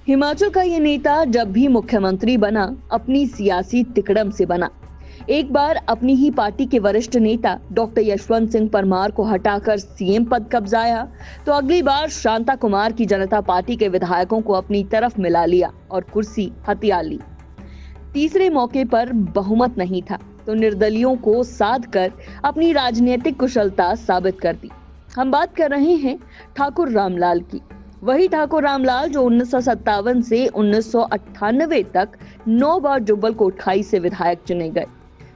हिमाचल का ये नेता जब भी मुख्यमंत्री बना, अपनी सियासी तिकड़म से बना। एक बार अपनी ही पार्टी के वरिष्ठ नेता डॉक्टर यशवंत सिंह परमार को हटाकर सीएम पद कब्जाया, तो अगली बार शांता कुमार की जनता पार्टी के विधायकों को अपनी तरफ मिला लिया और कुर्सी हथिया ली। तीसरे मौके पर बहुमत नहीं था तो निर्दलियों को साध कर अपनी राजनीतिक कुशलता साबित कर दी। हम बात कर रहे हैं ठाकुर रामलाल की। वही ठाकुर रामलाल जो 1957 से 1998 तक 9 बार जुब्बल कोटखाई से विधायक चुने गए।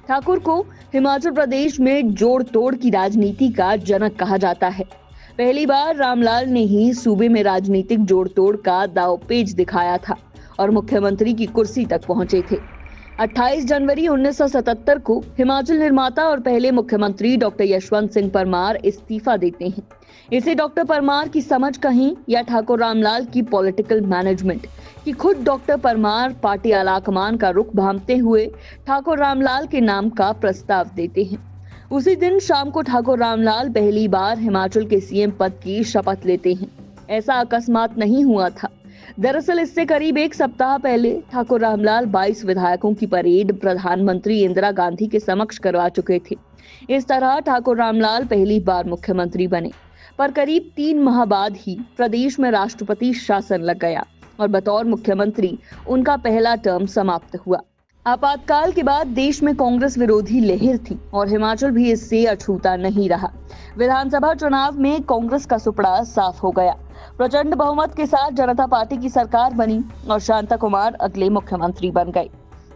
ठाकुर को हिमाचल प्रदेश में जोड़ तोड़ की राजनीति का जनक कहा जाता है। पहली बार रामलाल ने ही सूबे में राजनीतिक जोड़ तोड़ का दांवपेच दिखाया था और मुख्यमंत्री की कुर्सी तक पहुंचे थे। 28 जनवरी 1977 को हिमाचल निर्माता और पहले मुख्यमंत्री डॉक्टर यशवंत सिंह परमार इस्तीफा देते हैं। इसे डॉक्टर परमार की समझ कहें या ठाकुर रामलाल की पॉलिटिकल मैनेजमेंट कि खुद डॉक्टर परमार पार्टी आलाकमान का रुख भांपते हुए ठाकुर रामलाल के नाम का प्रस्ताव देते हैं। उसी दिन शाम को ठाकुर रामलाल पहली बार हिमाचल के सीएम पद की शपथ लेते हैं। ऐसा अकस्मात नहीं हुआ था। दरअसल इससे करीब एक सप्ताह पहले ठाकुर रामलाल 22 विधायकों की परेड प्रधानमंत्री इंदिरा गांधी के समक्ष करवा चुके थे। इस तरह ठाकुर रामलाल पहली बार मुख्यमंत्री बने, पर करीब 3 माह बाद ही प्रदेश में राष्ट्रपति शासन लग गया और बतौर मुख्यमंत्री उनका पहला टर्म समाप्त हुआ। आपातकाल के बाद देश में कांग्रेस विरोधी लहर थी और हिमाचल भी इससे अछूता नहीं रहा। विधानसभा चुनाव में कांग्रेस का सुपड़ा साफ हो गया। प्रचंड बहुमत के साथ जनता पार्टी की सरकार बनी और शांता कुमार अगले मुख्यमंत्री बन गए।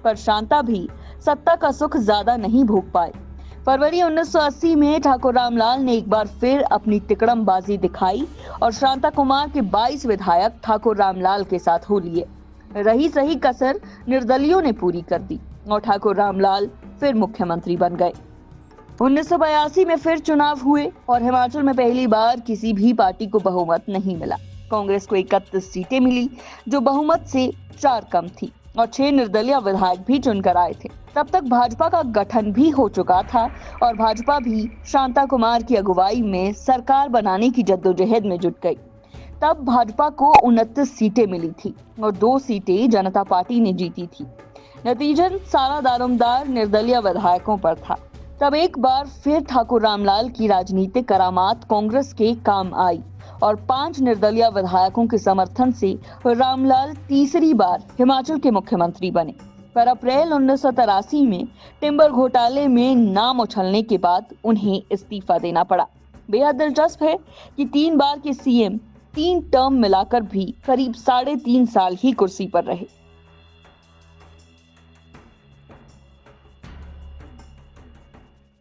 पर शांता भी सत्ता का सुख ज्यादा नहीं भोग पाए। फरवरी 1980 में ठाकुर रामलाल ने एक बार फिर अपनी तिकड़मबाजी दिखाई और शांता कुमार के 22 विधायक ठाकुर रामलाल के साथ हो लिए। रही सही कसर निर्दलियों ने पूरी कर दी और ठाकुर रामलाल फिर मुख्यमंत्री बन गए। 1982 में फिर चुनाव हुए और हिमाचल में पहली बार किसी भी पार्टी को बहुमत नहीं मिला। कांग्रेस को 31 सीटें मिली जो बहुमत से 4 कम थी और 6 निर्दलीय विधायक भी चुनकर आए थे। तब तक भाजपा का गठन भी हो चुका था और भाजपा भी शांता कुमार की अगुवाई में सरकार बनाने की जद्दोजहद में जुट गई। तब भाजपा को 29 सीटें मिली थी और 2 सीटें जनता पार्टी ने जीती थी। नतीजन सारा दारोमदार निर्दलीय विधायकों पर था। तब एक बार फिर ठाकुर रामलाल की राजनीतिक करामात कांग्रेस के काम आई और 5 निर्दलीय विधायकों के समर्थन से रामलाल तीसरी बार हिमाचल के मुख्यमंत्री बने। पर अप्रैल 1983 में टिम्बर घोटाले में नाम उछलने के बाद उन्हें इस्तीफा देना पड़ा। बेहद दिलचस्प है कि 3 बार के सीएम 3 टर्म मिलाकर भी करीब 3.5 साल ही कुर्सी पर रहे।